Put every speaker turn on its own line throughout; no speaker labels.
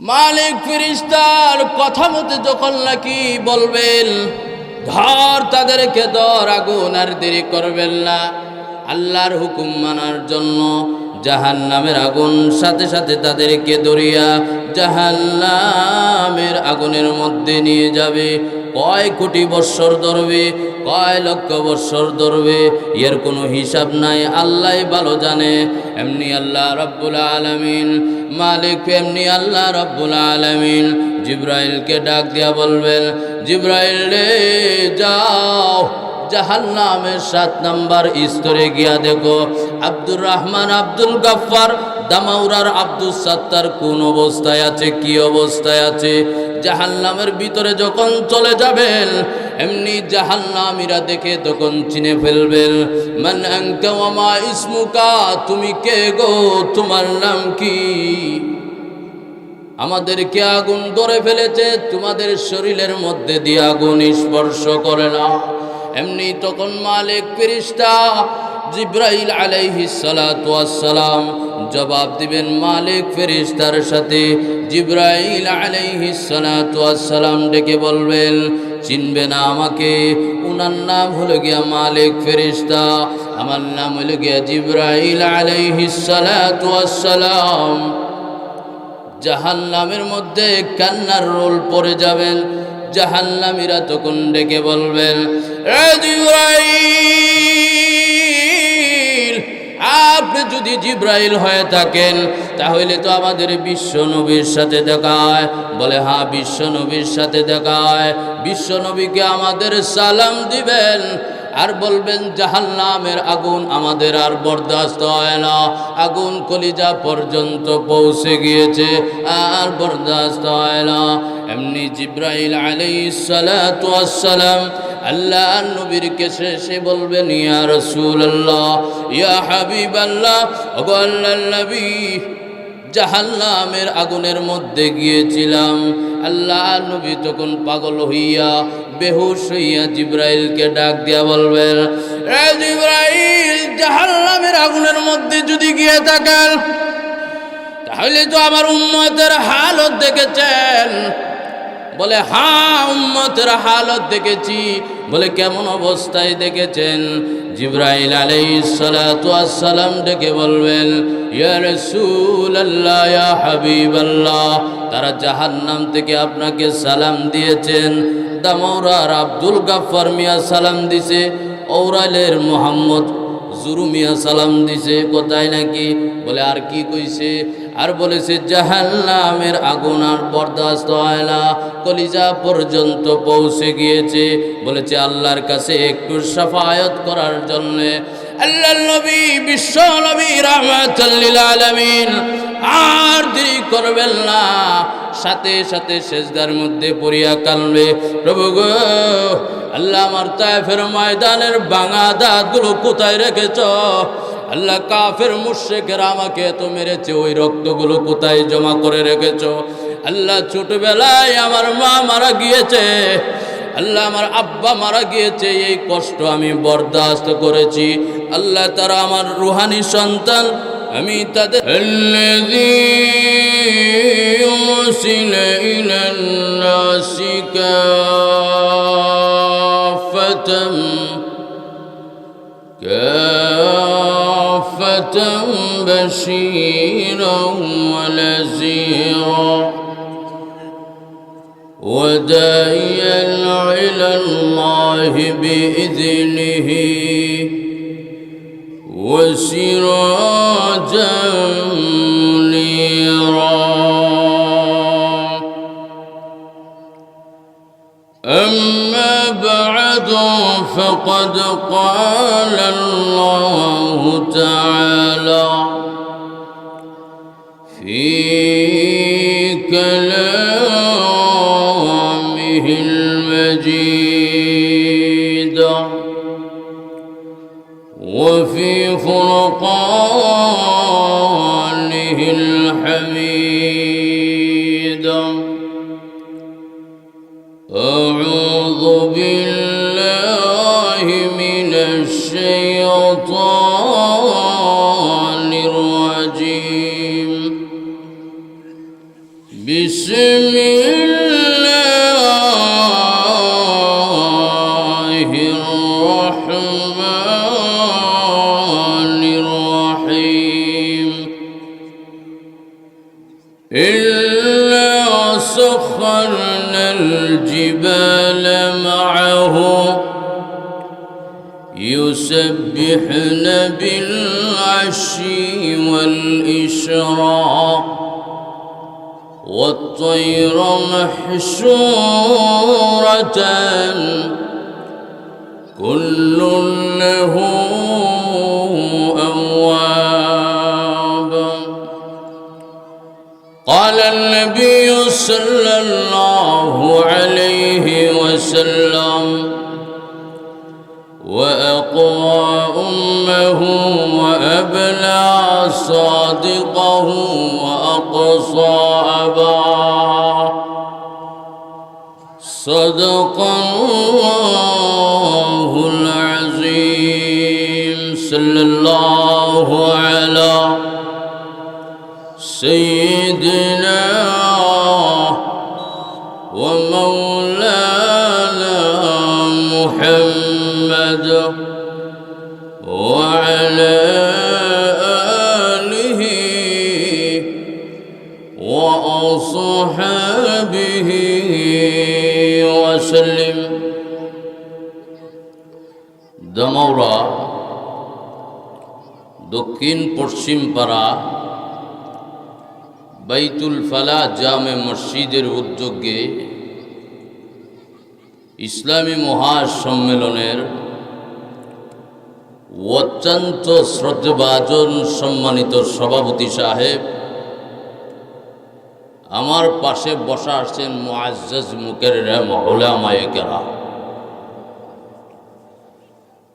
মালিক ফেরেশতার কথা মতো যখন নাকি বলবেন ধর তাদেরকে ধর, আগুন আর দেরি করবেন না। আল্লাহর হুকুম মানার জন্য জাহান্নামের আগুন সাথে সাথে তাদেরকে ধরিয়া জাহান্নামের আগুনের মধ্যে নিয়ে যাবে। কয় কোটি বৎসর ধরবে, কয় লক্ষ বৎসর ধরবে, এর কোনো হিসাব নাই, আল্লাহ ভালো জানে। এমনি আল্লাহ রব্বুল আলামিন মালিক, এমনি আল্লাহ রব্বুল আলামিন জিব্রাইলকে ডাক দিয়া বলবেন, জিব্রাইল রে যাও জাহান্নামের 7 নাম্বার স্তরে গিয়া দেখো আব্দুর রহমান, আব্দুল গফফার, দামাউরার আব্দুল সাত্তার কোন অবস্থায় আছে, কি অবস্থায় আছে। জাহান্নামের ভিতরে যখন চলে যাবেন এমনি জাহান্নামীরা দেখে তখন চিনে ফেলবেন, মান আনকা ওয়া মা ইসমুকা, তুমি কে গো, তোমার নাম কি? আমাদেরকে আগুন ধরে ফেলেছে, তোমাদের শরীরের মধ্যে দিয়ে আগুন স্পর্শ করে না। এমনি তখন মালিক ফেরেশতা জিব্রাইল আলাইহিস সালাতু ওয়াস সালাম জবাব দিবেন মালিক ফেরেশতার সাথে। জিব্রাইল আলাইহিস সালাতু ওয়াস সালাম ডেকে বলবেন, চিনবে না আমাকে? উনার নাম হলো গিয়া মালিক ফেরেশতা, আমার নাম হলো গিয়া জিব্রাইল আলাইহিস সালাতু ওয়াস সালাম। জাহান্নামের মধ্যে কান্নার রোল পড়ে যাবেন। জাহান্নামীরা তখন ডেকে বলবেন, এ জিব্রাইল, আপনি যদি জিব্রাইল হয়ে থাকেন তাহলে তো আমাদের বিশ্ব নবীর সাথে দেখায়। বলে হ্যাঁ, বিশ্ব নবীর সাথে দেখায়। বিশ্ব নবীকে আমাদের সালাম দিবেন আর বলবেন জাহান্নামের আগুন আমাদের আর বরদাস্ত হয় না, আগুন কলিজা পর্যন্ত পৌঁছে গিয়েছে, আর বরদাস্ত হয় না। এমনি জিব্রাইল আলাইহিস সালাতু ওয়াস সালাম আল্লাহর নবীর কাছে এসে বলবেন, ইয়া রাসূলুল্লাহ, ইয়া হাবিবাল্লাহ, ওগো আল্লাহর নবী, জাহান্নামের আগুনের মধ্যে গিয়েছিলাম। আল্লাহর নবী তখন পাগল হইয়া বেহুশ হইয়া জিব্রাইলকে ডাক দিয়া বলবেন, এ জিব্রাইল, জাহান্নামের আগুনের মধ্যে যদি গিয়ে থাকেন তাহলে তো আমার উম্মতের হালত দেখেছেন। বলে হ্যাঁ, উম্মতের হালত দেখেছি। বলে কেমন অবস্থায় দেখেছেন? জিব্রাইল আলাইহিস সালাতু ওয়াস সালাম ডেকে বলবেন, ইয়া রাসূলুল্লাহ, ইয়া হাবিবাল্লাহ, তারা জাহান্নাম থেকে আপনাকে সালাম দিয়েছেন। দামাউরার আব্দুল গফফার মিয়া সালাম দিছে, ঔরালের মোহাম্মদ জুরু মিয়া সালাম দিছে। কোথায় নাকি? বলে আর কি কইছে? আর বলেছে জাহান্নামের আগুন আর বরদাস্ত হয় না, কলিজা পর্যন্ত পৌঁছে গিয়েছে। বলেছে আল্লাহর কাছে একটু শাফায়াত করার জন্য। আল্লাহর নবী, বিশ্ব নবী রাহমাতুল লিল আলামিন আর দেরি করবেন না, সাথে সাথে সেজদার মধ্যে পড়িয়া কাঁদবে, প্রভু গো, আল্লাহ, আমার তায়েফের ময়দানের ভাঙা দাঁতগুলো কোথায় রেখেছ? আল্লাহ, কাফের মুশরিকরা আমাকে এত মেরেছে, ওই রক্তগুলো কোথায় জমা করে রেখেছ? আল্লাহ, ছোটবেলায় আমার মা মারা গিয়েছে, আল্লাহ, আমার আব্বা মারা গিয়েছে, এই কষ্ট আমি বরদাস্ত করেছি। আল্লাহ, তারা আমার রুহানি সন্তান, আমি তাদের كافة بشيرا ونذيرا وداعيا إلى الله بإذنه وسراجا منيرا. أما بعد فقد قال الله تعالى في كلامه المجيد وفي فرقانه الحميد. أعوذ بالله من الشيطان الرجيم. بسم الله الرحمن الرحيم إلا سخرنا الجبال معه يسبحن بالعشي والإشراق والطير محشورة كل له أواب. قال النبي صلى الله عليه وسلم وأقوى أمه وأبلى صادقه وأقصى أباه صدق الله العظيم. صلى الله على سيدنا ومولانا محمد وعلى آله وأصحابه وسلم. দমৌরা দক্ষিণ পশ্চিম পাড়া বাইতুল ফালাহ জামে মসজিদের উদ্যোগে ইসলামী মহাসম্মেলনের অত্যন্ত শ্রদ্ধাভাজন সম্মানিত সভাপতি সাহেব, আমার পাশে বসা আসছেন মুআজ্জাজ মুকাররম উলামায়ে কেরাম,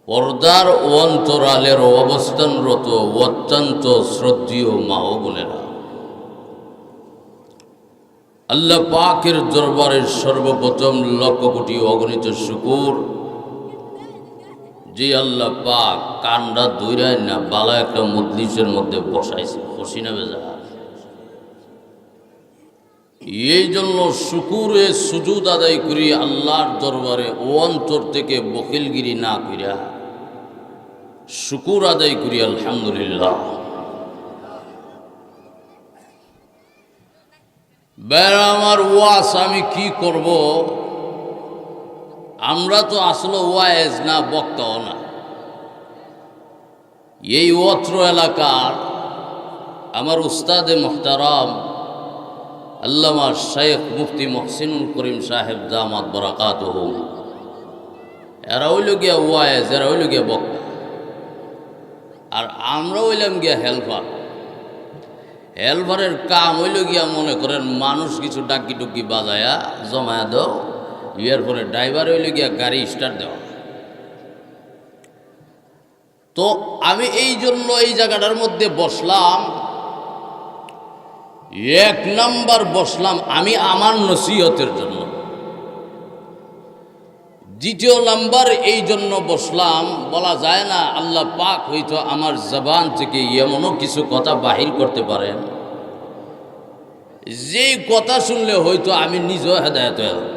পর্দার অন্তরালের অবস্থানরত অত্যন্ত শ্রদ্ধেয় মা ও বোনেরা, আল্লাহ পাকের দরবারের সর্বপ্রথম লক্ষ কোটি অগণিত শুকর যে আল্লাহ পাক কান্ডা দৈরায় না বালা একটা মজলিসের মধ্যে বসাইছে, খুশি না বেজা। এই জন্য শুকুরে সুজুদ আদায় করি আল্লাহর দরবারে ও অন্তর থেকে বখিলগিরি না করিয়া শুকুর আদায় করি আলহামদুলিল্লাহ। বের আমার ওয়াজ আমি কি করব, আমরা তো আসলে ওয়াজ না বক্তাও না। এই অত্র এলাকার আমার উস্তাদে মুহতারাম আল্লামা শেখ মুফতি মহসিনুল করিম সাহেব দামাত বারাকাতুহু, এরা হইল গিয়া ওয়াজ, এরা হইল গিয়া বক্তা, আর আমরা হইলাম গিয়া হেল্পার। হেল্পারের কাম হইল গিয়া মনে করেন মানুষ কিছু ডাকি টুকি বাজায়া জমায়া দাও, এরপরে ড্রাইভার হইল গিয়া গাড়ি স্টার্ট দেওয়া। তো আমি এই জন্য এই জায়গাটার মধ্যে বসলাম, এক নাম্বার বসলাম আমি আমার নসিহতের জন্য, দ্বিতীয় নাম্বার এই জন্য বসলাম, বলা যায় না আল্লাহ পাক হয়তো আমার জবান থেকে এমনও কিছু কথা বাহির করতে পারেন যেই কথা শুনলে হয়তো আমি নিজেও হেদায়েত হয়ে যাব।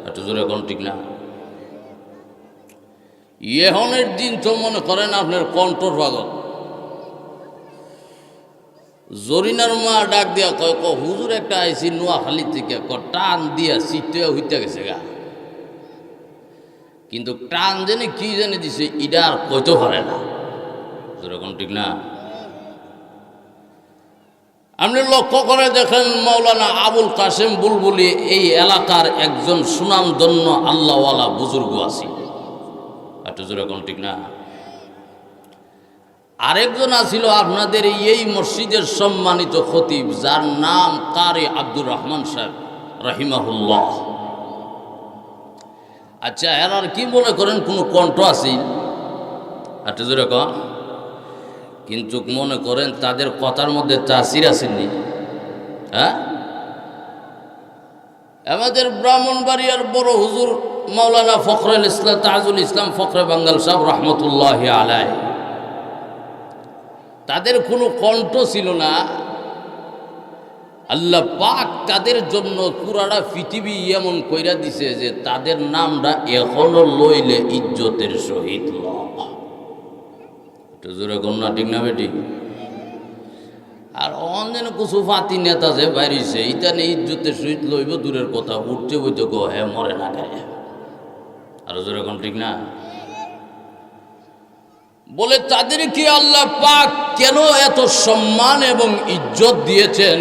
একটু জোরে এখন ঠিক না? এহনের দিন তো মনে করেন আপনার কণ্ঠর ভাগত। জরিনার মা ডাক দিয়া কয় হুজুর একটা আইসি নোয়াখালী থেকে টান দিয়া সিটে হইতে গেছে গা, কিন্তু টান জেনে কি জেনে দিছে এটা আর কইতে পারে না। যেরকম ঠিক না? আপনি লক্ষ্য করে দেখেন মাওলানা আবুল কাসেম বুলবুলি এই এলাকার একজন সুনামধন্য আল্লাহওয়ালা বুজুর্গ আছে, একটু যেরকম ঠিক না? আরেকজন আছিল আপনাদের এই মসজিদের সম্মানিত খতিব, যার নাম কারি আব্দুর রহমান সাহেব রহিমাহুল্লাহ। আচ্ছা, এর আর কি মনে করেন কোনো কণ্ঠ আছে? একটু যেরকম, কিন্তু মনে করেন তাদের কথার মধ্যে তাসির আসেনি। হ্যাঁ, আমাদের ব্রাহ্মণবাড়িয়ার বড় হুজুর মাওলানা ফখরুল ইসলাম তাজুল ইসলাম ফখরে বাঙ্গাল সাহেব রহমতুল্লাহ আলাই, তাদের কোনো কণ্ঠ ছিল না, আল্লাহ পাক তাদের জন্য পুরাটা পৃথিবী এমন কইরা দিছে যে তাদের নামটা এখনো লইলে ইজ্জতের সহিত জোরে কন্যা, ঠিক না বেটি? আর অনেক কিছু ফাতি নেতা যে বাইরেছে ইতানে ইজ্জতের সহিত লইব দূরের কথা, উঠতে বইতে গো হ্যাঁ মরে না গায়ে। আর জোরে কোন ঠিক না? বলে তাদেরকে আল্লাহ পাক কেন এত সম্মান এবং ইজ্জত দিয়েছেন?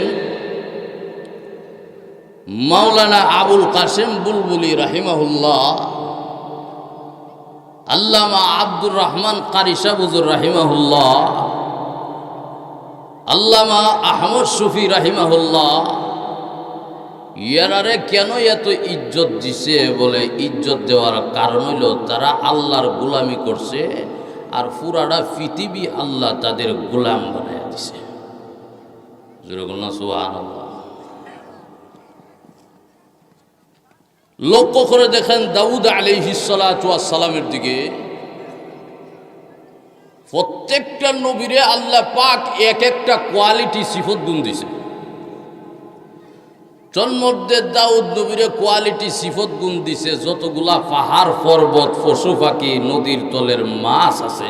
মাওলানা আবুল কাসেম বুলবুলি রাহিমাহুল্লাহ, আল্লামা আব্দুর রহমান কারি সাহেব হুজুর রাহিমাহুল্লাহ, আল্লামা আহমদ শফি রাহিমাহুল্লাহ, ইয়ারারে কেন এত ইজ্জত দিছে? বলে ইজ্জত দেওয়ার কারণ হইল তারা আল্লাহর গোলামি করছে, আর পুরাটা পৃথিবী আল্লাহ তাদের গোলাম বানায় দিছে। সুবহানাল্লাহ। লক্ষ্য করে দেখেন দাউদ আলাইহিস সালাতু ওয়াস সালামের দিকে, প্রত্যেকটা নবীরে আল্লাহ পাক এক একটা কোয়ালিটি সিফত গুণ দিছে। তন্মধ্যে দাউদ নবীরে কোয়ালিটি সিফত গুণ দিছে যতগুলা পাহাড় পর্বত পশু পাখি নদীর তলের মাছ আছে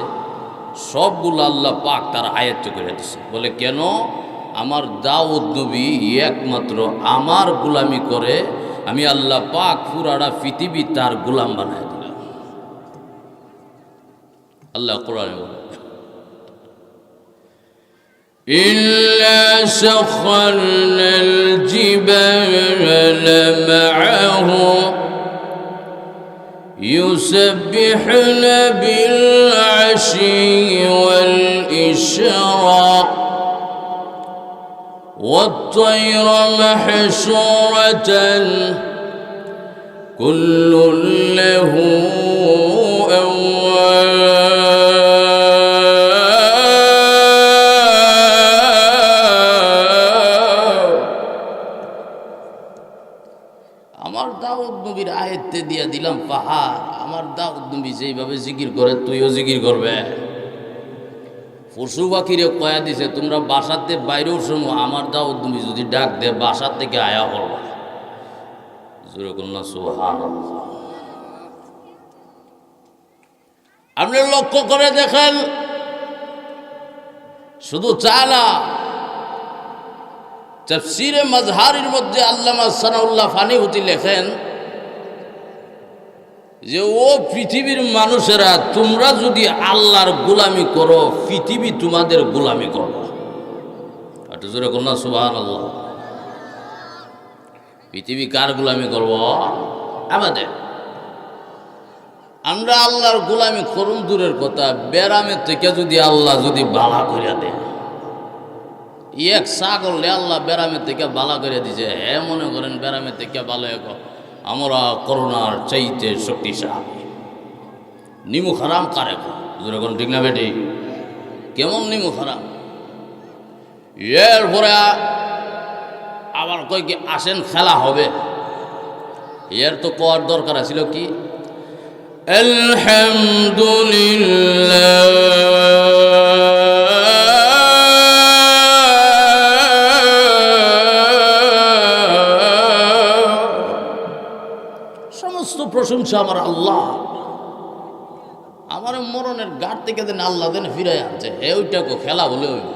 সবগুলো আল্লাহ পাক তার আয়ত্ত করে দিছে। বলে কেন? আমার দাউদ নবী একমাত্র আমার গোলামি করে, আমি আল্লাহ পাক পুরাটা পৃথিবী তার গোলাম বানায় দিলাম। আল্লাহ কোরআনে বলে إلا سخرنا الجبال معه يسبحن بالعشي والإشراق والطير محشورة كل له আমার দাউদ নবীর আয়াতে দিয়া দিলাম পাহাড়। আমার দাউদ নবী যেইভাবে জিকির করে তুইও জিকির করবে। পশু পাখিরে কয়া দিছে তোমরা বাসাতে বাইরেও শোনো, আমার দাউদ নবী যদি ডাক দে বাসার থেকে আয়া করবা। জোরে কন্যা সুবহানাল্লাহ। আপনি লক্ষ্য করে দেখেন, শুধু চালা তাফসীরে মাজহারির মধ্যে আল্লামা সানাউল্লাহ ফানিহুতি লেখেন যে ও পৃথিবীর মানুষেরা, তোমরা যদি আল্লাহর গোলামি করো পৃথিবী তোমাদের গোলামি করো। একটু জোরে কন্যা সুবহানাল্লাহ। পৃথিবী কার গোলামি করব? আমাদের। আমরা আল্লাহর গোলামি করুন দূরের কথা, বেরামের থেকে যদি আল্লাহ যদি বালা করিয়া দেয়, এক ছাগলে আল্লাহ বেরামের থেকে বালা করে দিছে, হ্যাঁ মনে করেন বেরামের থেকে ভালো আমরা করোনার চাইতে শক্তিশালী। নিমু খারাম কারে যখন ঠিক না বেটি? কেমন নিমু খারাম? এরপরে আবার কই কি আসেন খেলা হবে, এর তো কর দরকার ছিল কি আলহামদুলিল্লাহ প্রশংসা আমার আল্লাহ। আমার মরণের ঘাট থেকে দেন আল্লাহ দেন ফিরাই আনছে, হে ওইটাকে খেলা বলে হইব।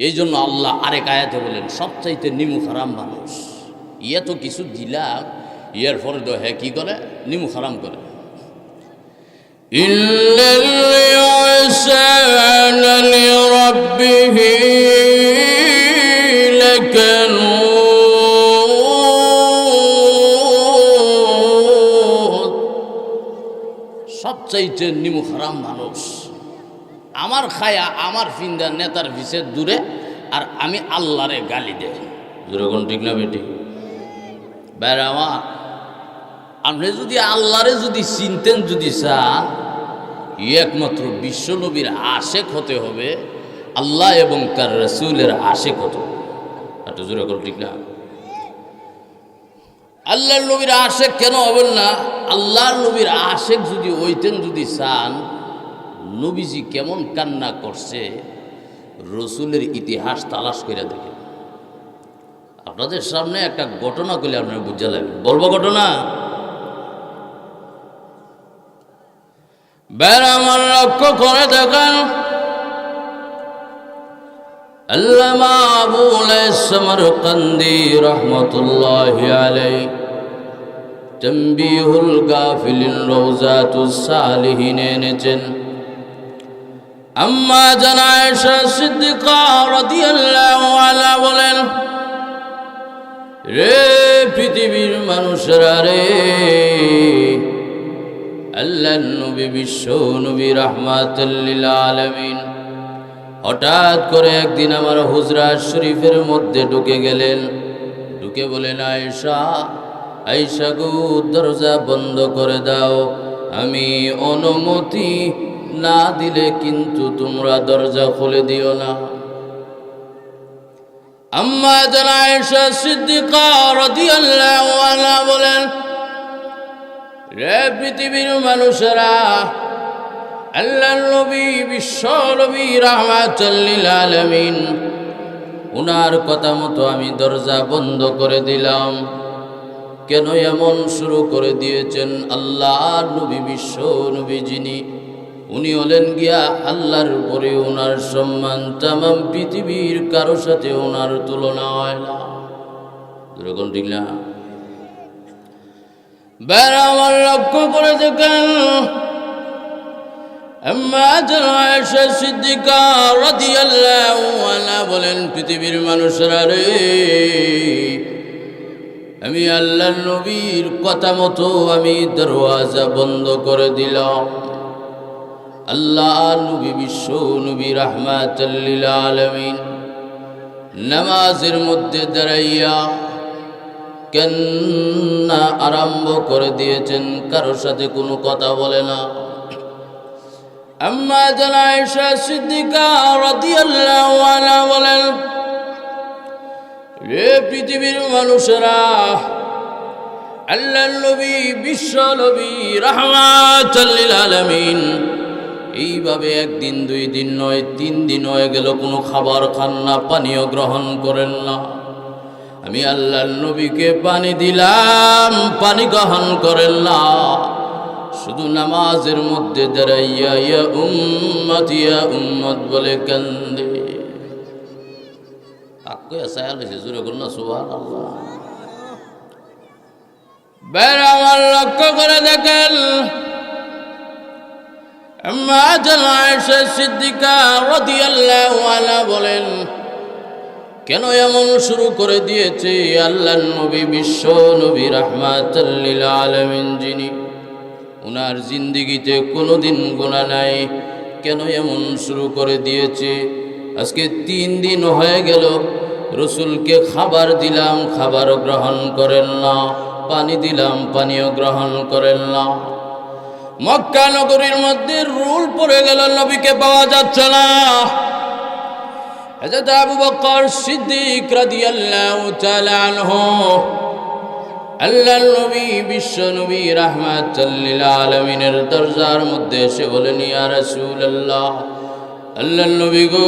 এই জন্য আল্লাহ আরেক আয়াতে বলেন সবচাইতে নিমু হারাম মানুষ। ইয়ে তো কিছু দিলাম, ইয়ার পরে তো হ্যাঁ কি করে? নিমু হারাম করে। সবচাইতে নিমু হারাম মানুষ আমার খায়া আমার ফিন্দা নেতার ভিসে দূরে, আর আমি আল্লাহরে গালি দে। যেরকম ঠিক না বেটি? বাইরে আমার আপনি যদি আল্লাহরে যদি চিনতেন, যদি চান, একমাত্র বিশ্বনবীর আশেক হতে হবে, আল্লাহ এবং তার রাসূলের আশেক হতে হবে। একটু যেরকম ঠিক না? আল্লাহর নবীর আশেক কেন হবেন না? আল্লাহর নবীর আশেক যদি হইতেন, যদি চান, নবীজি কেমন কান্না করছে রসুলের ইতিহাস তালাশ করে দেখেন। আপনাদের সামনে একটা ঘটনা করলে আপনারা বুঝতে লাগবেন। বলবো ঘটনা? আমার লক্ষ্য করে দেখেন, আল্লামা আবুল সামরকান্দি রাহমাতুল্লাহি আলাইহি তানবীহুল গাফিলিন রওজাতুস সালিহিন এনেছেন। আম্মা জান আয়েশা সিদ্দিকা রাদিয়াল্লাহু আনহা বলেন, রে পৃথিবীর মানুষেরা রে, আল্লাহর নবী বিশ্ব নবী রাহমাতুল লিল আলামিন হঠাৎ করে একদিন আমার হুজরা শরীফের মধ্যে ঢুকে গেলেন। ঢুকে বলেন, আয়েশা, আয়েশা গো, দরজা বন্ধ করে দাও, আমি অনুমতি না দিলে কিন্তু তোমরা দরজা খুলে দিও না। আম্মা জান আয়েশা সিদ্দিকা রাদিয়াল্লাহু আনহা বলেন, রে পৃথিবীর মানুষেরা, আল্লাহর নবী বিশ্ব নবী রাহমাতুল লিল আলামিন উনার কথা মতো আমি দরজা বন্ধ করে দিলাম। কেন এমন শুরু করে দিয়েছেন? আল্লাহর নবী বিশ্ব নবী যিনি, উনি হলেন গিয়া আল্লাহর উপরে ওনার সম্মান তামাম পৃথিবীর কারো সাথে ওনার তুলনা হয় না। এরকম ঠিক না? আমার লক্ষ্য করে দেখেন, আম্মা জান আয়েশা সিদ্দিকা রাদিয়াল্লাহু আনহা বলেন, পৃথিবীর মানুষেরা রে, আমি আল্লাহর নবীর কথা মতো আমি দরওয়াজা বন্ধ করে দিলাম। আল্লাহ নবী বিশ্ব নবী রাহমাতুল লিল আলামিন নামাজের মধ্যে দাঁড়াইয়া কান্না আরম্ভ করে দিয়েছেন, কারোর সাথে কোনো কথা বলে না। আম্মা জান আয়েশা সিদ্দিকা রাদিয়াল্লাহু আনহা বলেন, রে পৃথিবীর মানুষেরা, আল্লাহর নবী বিশ্ব নবী রাহমাতুল লিল আলামিন এইভাবে একদিন দুই দিন নয় 3 দিন হয়ে গেল কোনো খাবার খান না, পানীয় গ্রহণ করেন না। আমি আল্লাহর নবীকে পানি দিলাম, পানি গ্রহণ করেন না। শুধু নামাজের মধ্যে দাঁড়াইয়া ইয়া উম্মত বলে কান্দে। আমার লক্ষ্য করে দেখেন, আম্মা জান আয়েশা সিদ্দিকা রাদিয়াল্লাহু আনহা বলেন, কেন এমন শুরু করে দিয়েছে? আল্লাহর নবী বিশ্ব নবী রাহমাতুল লিল আলামিন যিনি, উনার জিন্দেগিতে কোনোদিন গুনাহ নাই, কেন এমন শুরু করে দিয়েছে? আজকে 3 দিন হয়ে গেল রসুলকে খাবার দিলাম, খাবার গ্রহণ করেন না, পানি দিলাম, পানীয় গ্রহণ করেন না। মক্কা নগরীর মধ্যে রুল পড়ে গেল, নবীকে পাওয়া যাচ্ছে না। হযরত আবু বকর সিদ্দিক রাদিয়াল্লাহু তাআলা আনহু আল্লাহর নবী বিশ্ব নবী রাহমাতুল লিল আলামিনের দরজার মধ্যে এসে বলেন, ইয়া রাসূলুল্লাহ, আল্লাহর নবী গো,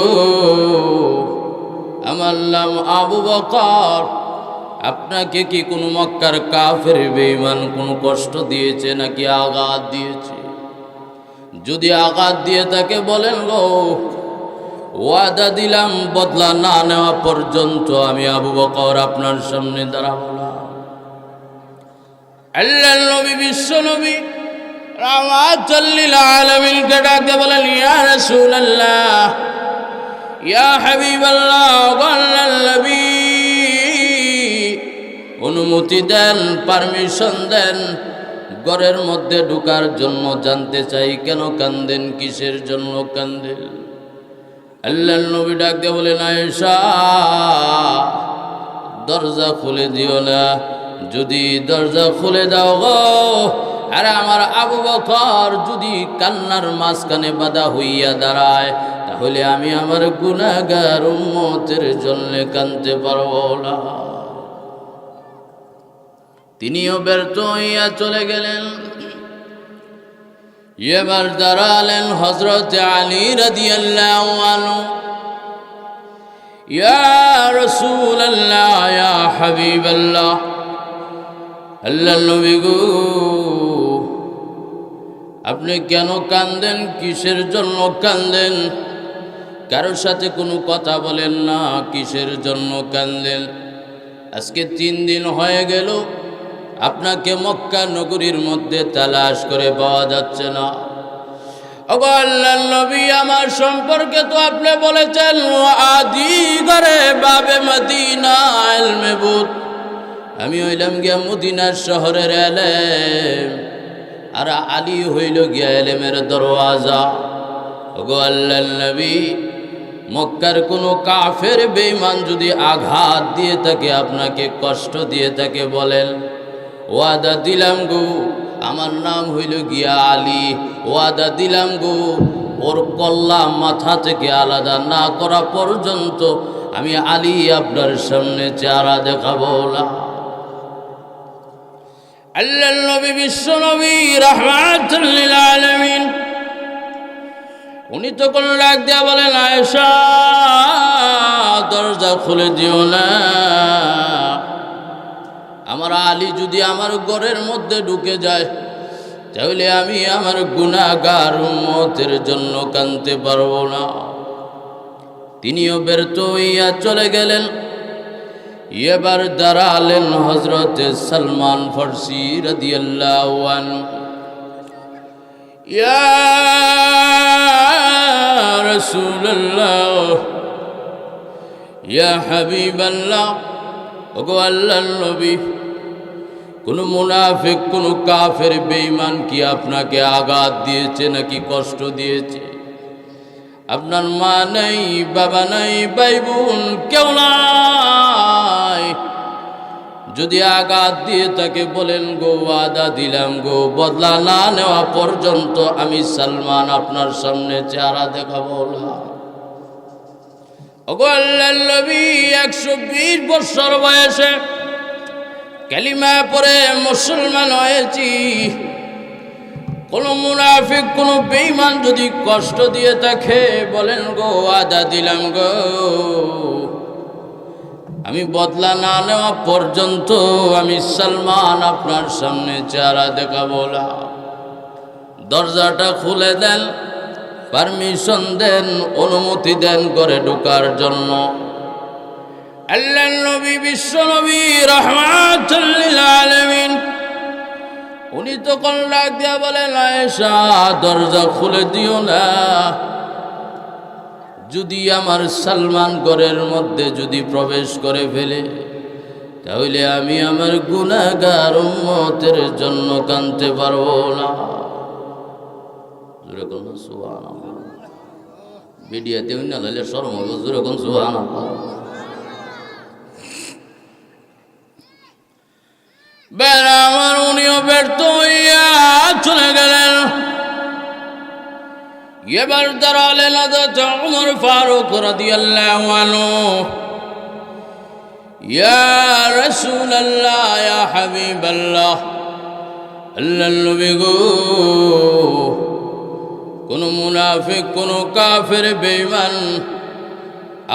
আমার নাম আবু বকর, আপনাকে কি কোনো মক্কার কাফের বেঈমান কোনো কষ্ট দিয়েছে নাকি আঘাত দিয়েছে? যদি আঘাত দিয়ে তাকে বলেন গো, ওয়াদা দিলাম বদলা না নেওয়া পর্যন্ত আমি আবু বকর আপনার সামনে দাঁড়াবো না। আল্লাহর নবী বিশ্ব নবী রাহমাতুল লিল আলামিনকে ডাকতে বলেন, ইয়া রাসূলুল্লাহ, ইয়া হাবিবাল্লাহ, আল্লাহর নবী, অনুমতি দেন, পারমিশন দেন, ঘরের মধ্যে ঢোকার জন্য। জানতে চাই কেন কান্দেন, কিসের জন্য কান্দেন? আল্লাহর নবী ডাক দিয়ে বলেন, আয়েশা, দরজা খুলে দিও না। যদি দরজা খুলে দাও গো, আর আমার আবু বকর যদি কান্নার মাঝখানে বাধা হইয়া দাঁড়ায়, তাহলে আমি আমার গুনাহগার উম্মতের জন্য কাঁদতে পারবো না। তিনিও ব্যর্থ হইয়া চলে গেলেন। এবার দাঁড়ালেন হযরত আলী রাদিয়াল্লাহু আনহু। ইয়া রাসূলুল্লাহ, ইয়া হাবিবাল্লাহ, আল্লাহর নবী গো, আপনি কেন কাঁদেন? কিসের জন্য কাঁদেন? কারোর সাথে কোনো কথা বলেন না, কিসের জন্য কাঁদেন? আজকে 3 দিন হয়ে গেল আপনাকে মক্কা নগরীর মধ্যে তালাশ করে পাওয়া যাচ্ছে না। ওগো আল্লাহর নবী, আমার সম্পর্কে তো আপনি বলেছেন আদি করে বাবে মদিনা ইলমে বুত, আমি হইলাম গিয়া মদিনার শহরের এলেম, আর আলী হইল গিয়া এলেমের দরওয়াজা। ওগো আল্লাহর নবী, মক্কার কোনো কাফের বেঈমান যদি আঘাত দিয়ে থাকে, আপনাকে কষ্ট দিয়ে থাকে, বলেন ওয়াদা দিলাম গো, আমার নাম হইল গিয়া আলী, ওয়াদা দিলাম গো, ওর কল্লা মাথা থেকে আলাদা না করা পর্যন্ত আমি আলী আপনার সামনে চেহারা দেখাবো না। আল্লাহর নবী, বিশ্ব নবী, রাহমাতুল লিল আলামিন, উনি তখন ডাক দিয়া বলেন, আয়েশা দরজা খুলে দিও না, আমার আলী যদি আমার ঘরের মধ্যে ঢুকে যায় তাহলে আমি আমার গুনাহগার উম্মতের জন্য কাঁদতে পারবো না। তিনিও ব্যর্থ হইয়া চলে গেলেন। এবার দাঁড়ালেন হযরতে সালমান ফারসি রাদিয়াল্লাহু আনহু। ইয়া রাসূলুল্লাহ, ইয়া হাবিবাল্লাহ, ওগো আল্লাহর নবী, কোন মুনাফিক, কোন কাফের বেঈমান কি আপনাকে আঘাত দিয়েছে নাকি কষ্ট দিয়েছে? আপনার মা নাই, বাবা নাই, ভাই বোন কেউ নাই। যদি আঘাত দিয়ে তাকে বলেন গো, ওয়াদা দিলাম গো, বদলা না নেওয়া পর্যন্ত আমি সালমান আপনার সামনে চেহারা দেখাবো না। ওগো আল্লাহর নবী, 120 বছর বয়সে কালিমা পড়ে মুসলমান হয়েছি। কোন মুনাফিক, কোন বেঈমান যদি কষ্ট দিয়ে থাকে, বলেন গো, ওয়াদা দিলাম গো, আমি বদলা না নেওয়া পর্যন্ত আমি সালমান আপনার সামনে চেহারা দেখাবো না। দরজাটা খুলে দেন, পারমিশন দেন, অনুমতি দেন করে ঢোকার জন্য। আল্লাহর নবী, বিশ্ব নবী, রাহমাতুল লিল আলামিন, উনি তখন ডাক দিয়া বলেন, আয়েশা দরজা খুলে দিও না, যদি আমার সালমান ঘরের মধ্যে যদি প্রবেশ করে ফেলে তাহলে আমি আমার গুনাহগার উম্মতের জন্য কাঁদতে পারবো না। জোরে কোন সুবহানাল্লাহ। মিডিয়াতে না লাইলে শরম হবে, জোরে কোন সুবহানাল্লাহ। বেলা আমার, উনিও ব্যর্থ হইয়া চলে গেলেন। এবার দাঁড়ালেন হযরত ওমর ফারুক রাদিয়াল্লাহু আনহু। ইয়া রাসূলুল্লাহ, ইয়া হাবিবাল্লাহ, আল্লাহর নবী গো, কোন মুনাফিক, কোন কাফের বেঈমান,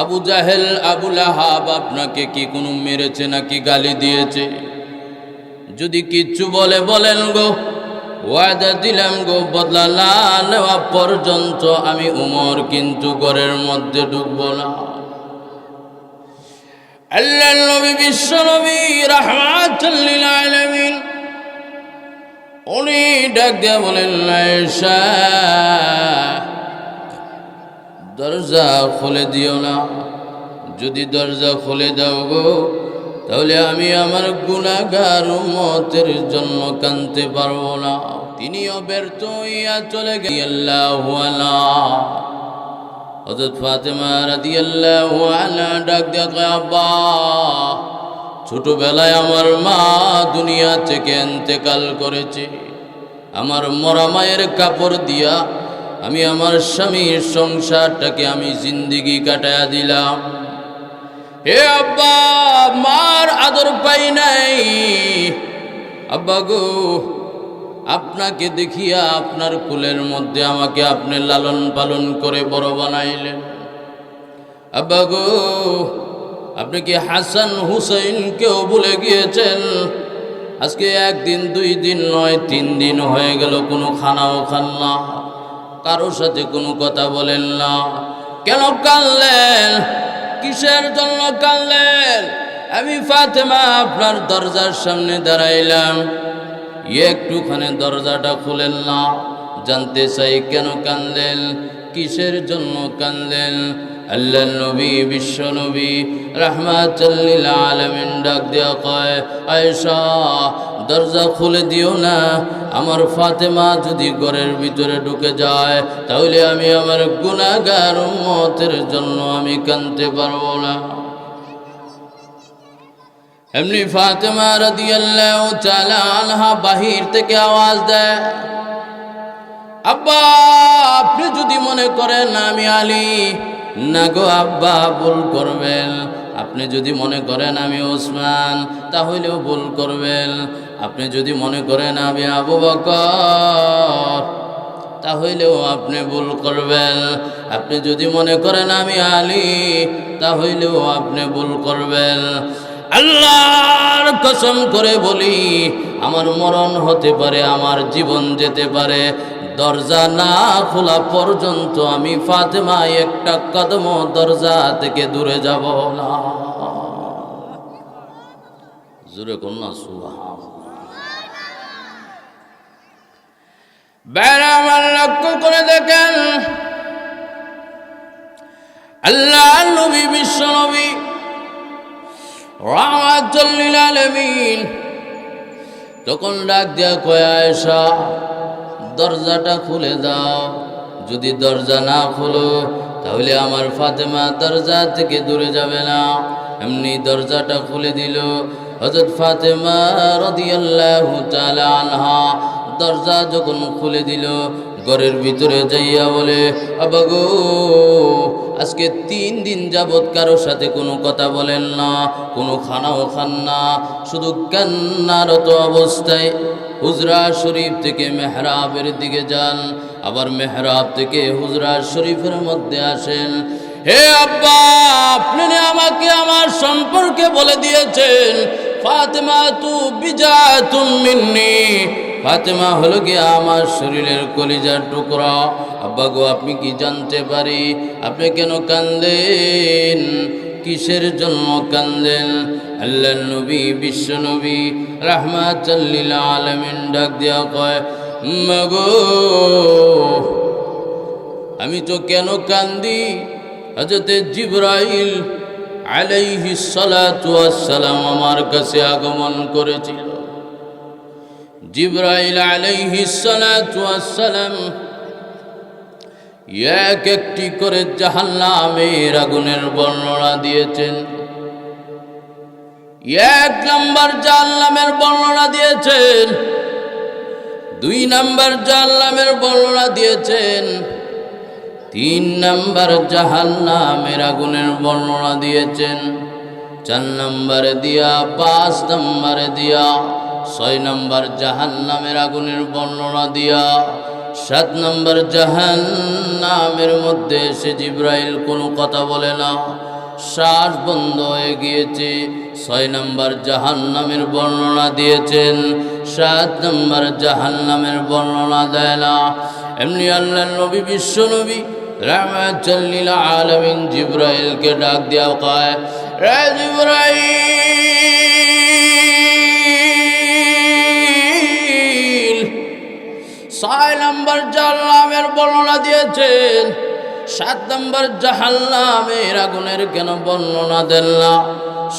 আবু জাহেল, আবু লাহাব আপনাকে কি কোনো মেরেছে নাকি গালি দিয়েছে? যদি কিচ্ছু বলে, বলেন গো, ওয়াদা দিলাম গো, বদলা না নেওয়া পর্যন্ত আমি উমর কিন্তু ঘরের মধ্যে ঢুকবো না। আল্লাহর নবী, বিশ্ব নবী, রাহমাতুল লিল আলামিন, উনি ডাক দিয়া বলেন, আয়েশা দরজা খুলে দিও না, যদি দরজা খুলে দাও গো তাহলে আমি আমার গুনাহগার উম্মতের জন্য কাঁদতে পারবো না। তিনিও ব্যর্থ হইয়া চলে গেলেন। আল্লাহু আলা হযরত ফাতেমা রাদিয়াল্লাহু আনহা ডাক দিয়া কয়, আব্বা ছোটবেলায় আমার মা দুনিয়া থেকে ইন্তেকাল করেছে, আমার মরা মায়ের কাপড় দিয়া আমি আমার স্বামীর সংসারটাকে আমি জিন্দেগি কাটায়া দিলাম। হে আব্বা, মার আদর পাই নাই। আব্বা গো, আপনাকে দেখিয়া আপনার কুলের মধ্যে আমাকে আপনি লালন পালন করে বড় বানাইলেন। আব্বা গো, আপনি কি হাসান হুসাইনকেও ভুলে গিয়েছেন? আজকে একদিন, 2 দিন নয়, 3 দিন হয়ে গেল, কোনো খানাও খান না, কারোর সাথে কোনো কথা বলেন না। কেন কাঁদলেন? কিসের জন্য কাঁদলেন? আমি ফাতেমা আপনার দরজার সামনে দাঁড়াইলাম, একটুখানে দরজাটা খুলেন না। জানতে চাই কেন কাঁদলেন, কিসের জন্য কাঁদলেন? আল্লাহ নবী, বিশ্ব নবী রাহমাতুল লিল আলামিন ডাক দিয়া কয়, আয়েশা দরজা খুলে দিও না, আমার ফাতেমা যদি ঘরের ভিতরে ঢুকে যায় তাহলে আমি আমার গুনাহগার উম্মতের জন্য আমি কাঁদতে পারবো না। এমনি ফাতেমা রাদিয়াল্লাহু তাআলা আনহা বাহির থেকে আওয়াজ দেয়, আব্বা আপনি যদি মনে করেন আমি আলী, না গো আব্বা ভুল করবেন। আপনি যদি মনে করেন আমি ওসমান, তাহলেও ভুল করবেন। আপনি যদি মনে করেন আমি আবু বকর, তাহলেও আপনি ভুল করবেন। আপনি যদি মনে করেন আমি আলী, তাহলেও আপনি ভুল করবেন। আল্লাহর কসম করে বলি, আমার মরণ হতে পারে, আমার জীবন যেতে পারে, দরজা না খোলা পর্যন্ত আমি ফাতেমা একটা কদম দরজা থেকে দূরে যাব না। জোরে কন্যা সুবহানাল্লাহ। বেড়ামান লক্ষ্য করে দেখেন, আল্লাহ নবী, বিশ্ব নবী রাহমাতুল লিল আলামিন তখন ডাক দিয়া কয়, আয়েশা দরজাটা খুলে দাও। যদি দরজা না খোলো তাহলে আমার ফাতেমা দরজা থেকে দূরে যাবে না। এমনি দরজাটা খুলে দিল। হযরত ফাতেমা রাদিয়াল্লাহু তাআলা আনহা দরজা যখন খুলে দিল, ঘরের ভিতরে যাইয়া বলে, আব্বা গো, আজকে 3 দিন যাবৎ কারোর সাথে কোনো কথা বলেন না, কোনো খানাও খান না, শুধু কান্নারত অবস্থায় হুজরা শরীফ থেকে মেহরাবের দিকে যান, আবার মেহরাব থেকে হুজরা শরীফের মধ্যে আসেন। হে আব্বা, আপনি আমাকে আমার সম্পর্কে বলে দিয়েছেন ফাতেমা তু বিজাতুম মিন্নি, ফাতেমা হলো গিয়ে আমার শরীরের কলিজার টুকরা। আব্বা গো, আপনি কি জানতে পারি আপনি কেন কান্দেন? কিসের জন্য কান্দেন? আল্লাহ নবী, বিশ্ব নবী রাহমাতুল লিল আলামিন ডাক দিয়া কয়, মাগো আমি তো কেন কান্দি, হযরত জিবরাইল আলাইহিস সালাতু ওয়াস সালাম আমার কাছে আগমন করেছিল। জিবরাইল আলাইহিস সালাতু ওয়াস সালাম এক একটি করে জাহান্নামের আগুনের বর্ণনা দিয়েছেন। 1 নম্বর জাহান্নামের বর্ণনা দিয়েছেন, 2 নম্বর জাহান্নামের বর্ণনা দিয়েছেন, 3 নম্বর জাহান্নামের আগুনের বর্ণনা দিয়েছেন, 4 নম্বরে দিয়া, 5 নম্বরে দিয়া, 6 নম্বর জাহান্নামের আগুনের বর্ণনা দিয়া, 7 নম্বর জাহান্নামের মধ্যে সে জিবরাইল কোনো কথা বলে না, শ্বাস বন্ধ হয়ে গিয়েছে। 6 নম্বর জাহান্নামের বর্ণনা দিয়েছেন, 7 নম্বর জাহান্নামের বর্ণনা দেয় না। এমনি আল্লাহর নবী, বিশ্ব নবী রাহমাতুল লিল আলামিন জিবরাইলকে ডাক দিয়া কয়, রে জিবরাইল, 6 নম্বর জাহান্নামের বর্ণনা দিয়েছেন, 7 নম্বর জাহান্নামের আগুনের কেন বর্ণনা দেন না?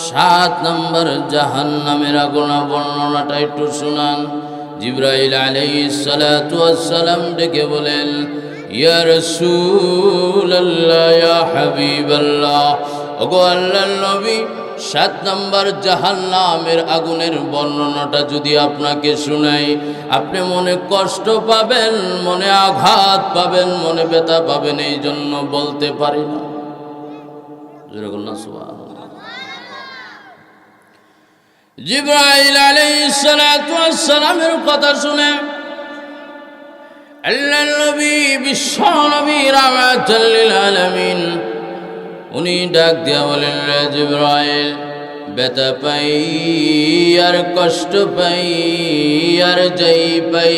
7 নম্বর জাহান্নামের আগুনের বর্ণনাটা একটু শুনান। জিবরাইল আলাইহিস সালাতু ওয়াস সালাম ডেকে বলেন, ইয়া রাসূলুল্লাহ, ইয়া হাবিবাল্লাহ, ওগো আল্লাহর নবী, 7 নম্বর জাহান্নামের আগুনের বর্ণনাটা যদি আপনাকে শুনাই, আপনি মনে কষ্ট পাবেন, মনে আঘাত পাবেন, মনে ব্যথা পাবেন, এই জন্য বলতে পারি না। যেরকম না সুবহানাল্লাহ। জিবরাইল আলাইহিস সালাতু ওয়াস সালামের কথা শুনে আল্লাহর নবী, বিশ্ব নবী রাহমাতুল লিল আলামিন উনি ডাক দিয়া বলেন, রে জিবরাইল, ব্যথা পাই আর কষ্ট পাই আর যাই পাই,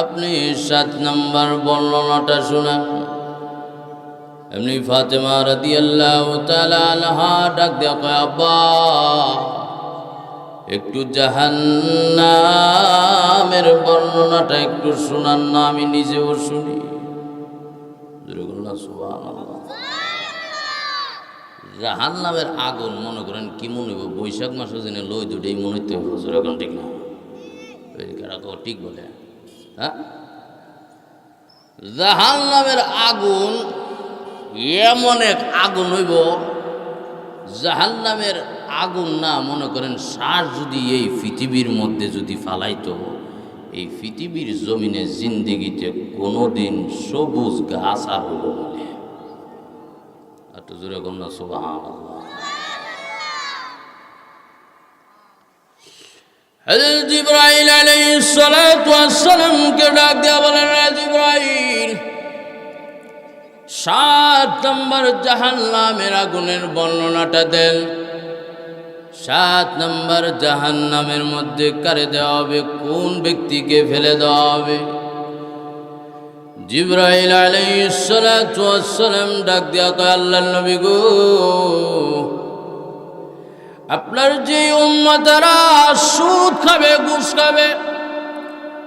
আপনি 7 নম্বর বর্ণনাটা শোনান। এমনি ফাতেমা রাদিয়াল্লাহু তাআলা আনহা ডাক দিয়া কয়, আব্বা একটু জাহান্নামের বর্ণনাটা একটু শোনান না, আমি নিজেও শুনি। সুবহানাল্লাহ। জাহান্নামের আগুন মনে করেন কি মনে হইব, বৈশাখ মাসে জেনে লই দুটেই মনে হইতে হবে, এখন ঠিক না? ঠিক বলে, হ্যাঁ? জাহান্নামের আগুন এমন এক আগুন হইব, জাহান্নামের আগুন না মনে করেন শ্বাস যদি এই পৃথিবীর মধ্যে যদি ফালাইতো, এই পৃথিবীর জমিনে জিন্দেগিতে কোনোদিন সবুজ গাছ আর হইল বলে। একটু জোরে কন্যা সুবহানাল্লাহ। হযরত জিবরাইল আলাইহিস সালাতু ওয়াস সালামকে ডাক দেয়া বলেন, রে জিবরাইল, 7 নম্বর জাহান্নামের আগুনের বর্ণনাটা দেন। 7 নম্বর জাহান্নামের মধ্যে কারে দেওয়া হবে, কোন ব্যক্তিকে ফেলে দেওয়া হবে? জিবরাইল আলাইহিস সালাতু ওয়াস সালাম ডাক দিয়া কয়, আল্লাহর নবী গো, আপনার যে উম্মতরা সুদ খাবে, ঘুষ খাবে,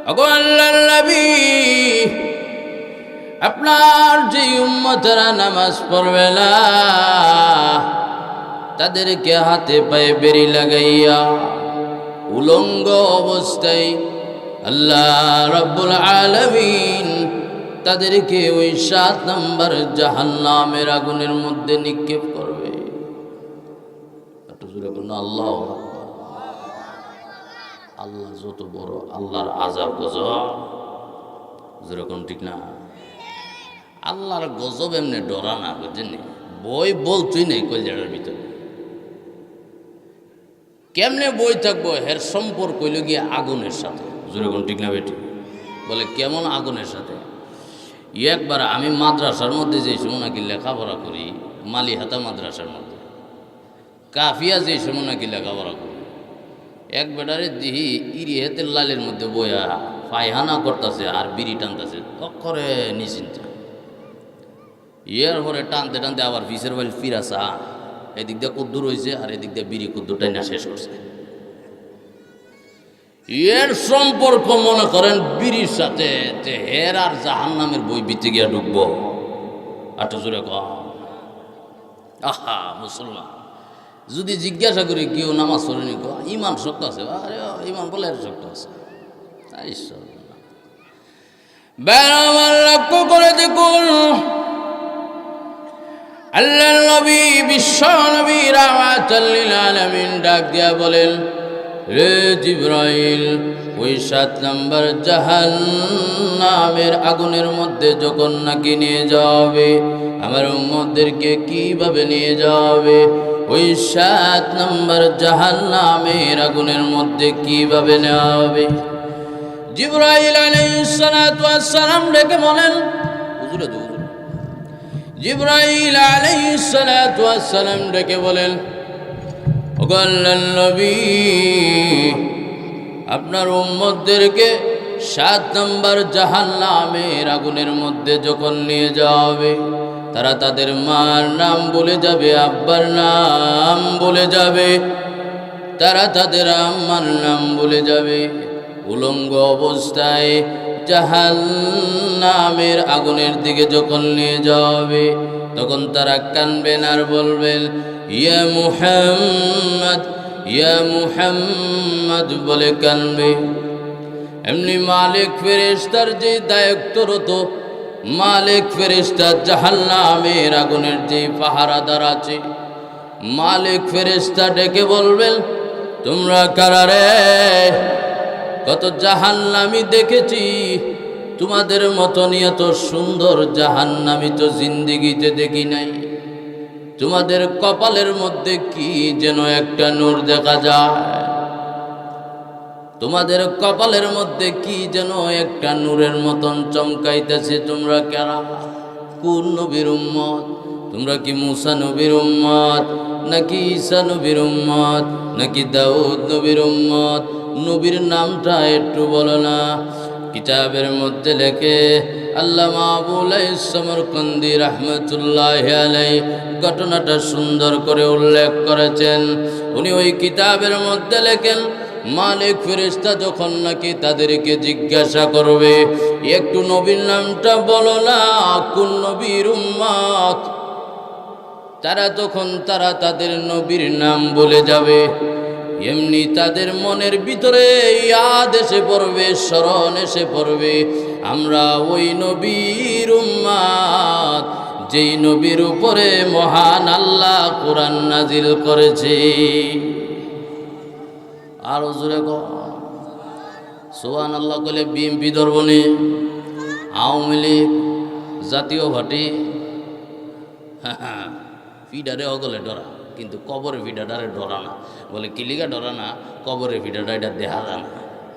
ওগো আল্লাহর নবী, আপনার যে উম্মতরা নামাজ পড়বে না, তাদেরকে হাতে পায়ে বেড়ি লাগাইয়া উলঙ্গ অবস্থায় আল্লাহ রাব্বুল আলামিন তাদেরকে ওই 7 নম্বর জাহান্নামের আগুনের মধ্যে নিক্ষেপ করবে। আল্লাহ আল্লাহ যত বড়, আল্লাহর আযাব গজব যেরকম, ঠিক না? আল্লাহর গজব এমনি ডরা না, বুঝছেন? বই বলতুই নেই কলজাটার ভিতরে। কেমনে বই থাকবো? হের সম্পর্ক হইল গিয়ে আগুনের সাথে, যেরকম, ঠিক না বেটি? বলে কেমন আগুনের সাথে? একবার আমি মাদ্রাসার মধ্যে যে সময় নাকি লেখাপড়া করি, মালিহাতা মাদ্রাসার মধ্যে কাফিয়া যে সময় নাকি লেখাপড়া করি, এক বেটারে দিহি ইরিহেতের লালের মধ্যে বইয়া পায়খানা করতেছে আর বিড়ি টানতেছে, অক্ষরে নিশ্চিন্তে। এর পরে টানতে টানতে আবার ফিসের বাইল ফিরাসা, এদিক দিয়ে কুদ্দুর হয়েছে আর এদিক দিয়ে বিড়ি কুদ্দুরটাই না শেষ করছে। এর সম্পর্ক মনে করেন বিড়ির সাথে, হের আর জাহান্নামের বই বিতে গিয়া ঢুকবো। আট জোরে কম। আহা মুসলমান, যদি জিজ্ঞাসা করি কেউ নামাজ পড়েনি, ইমান শক্ত আছে, আরে ইমান বলে শক্ত আছে। আমার লক্ষ্য করে দেখুন, আল্লাহর নবী, বিশ্ব নবী রাহমাতাল লিল আলামিন ডাক দিয়া বলেন, রে জিবরাইল, ওই 7 নম্বর জাহান্নামের আগুনের মধ্যে যখন নাকি নিয়ে যাবে, আমার উম্মতদেরকে কিভাবে নিয়ে যাবে? ওই 7 নম্বর জাহান্নামের আগুনের মধ্যে কিভাবে নেওয়া হবে? জিবরাইল আলাইহিস সালাতু ওয়াস সালাম ডেকে বলেন, হুজুরে হুজুর, জিবরাইল আলাইহিস সালাতু ওয়াস সালাম ডেকে বলেন, ওগো আল্লাহর নবী, আপনার উম্মতদেরকে 7 নম্বর জাহান্নামের আগুনের মধ্যে যখন নিয়ে যাবে, তারা তাদের মার নাম বলে যাবে, আব্বার নাম বলে যাবে, তারা তাদের আম্মার নাম বলে যাবে। উলঙ্গ অবস্থায় জাহান্নামের আগুনের দিকে যখন নিয়ে যাবে, তখন তারা কানবেন আর বলবেন, ইয়া মুহাম্মদ, ইয়া মুহাম্মদ বলে কানবে। এমনি মালিক ফেরেশতার যে দায়িত্বরত মালিক ফেরেশতা জাহান্নামের আগুনের যে পাহারাদার আছে, মালিক ফেরেশতা ডেকে বলবেন, তোমরা কারা রে? কত জাহান্নামী দেখেছি, তোমাদের মতন এত সুন্দর জাহান্নামী তো জিন্দেগিতে দেখি নাই। তোমাদের কপালের মধ্যে কি যেন একটা নূর দেখা যায়, তোমাদের কপালের মধ্যে কি যেন একটা নূরের মতন চমকাইতেছে। তোমরা কারা? কোন নবীর উম্মত? তোমরা কি মূসা নবীর উম্মত নাকি ঈসা নবীর উম্মত নাকি দাউদ নবীর উম্মত? নবীর নামটা একটু বলো না। কিতাবের মধ্যে লেখে আল্লামা আবুল সমরকন্দি রহমতুল্লাহ আলাইহি ঘটনাটা সুন্দর করে উল্লেখ করেছেন। উনি ওই কিতাবের মধ্যে লেখেন, মালিক ফেরেশতা যখন নাকি তাদেরকে জিজ্ঞাসা করবে, একটু নবীর নামটা বলো না, কোন নবীর উম্মত? তারা তাদের নবীর নাম বলে যাবে। এমনি তাদের মনের ভিতরে ইয়াদ এসে পড়বে, স্মরণ এসে পড়বে, আমরা ওই নবীর উম্মত যেই নবীর উপরে মহান আল্লাহ কোরআন নাজিল করেছে। আর জোরে সুবহানাল্লাহ বলে বিএনপি ধরবনে, আওয়ামী লীগ, জাতীয় পার্টি, ফিডারে অগলে ডরা, কিন্তু কবরে ফিডারে ডরা না। বলে কিলিগা ডরা না, কবরে ফিডাটা এটা দেখা যায় না।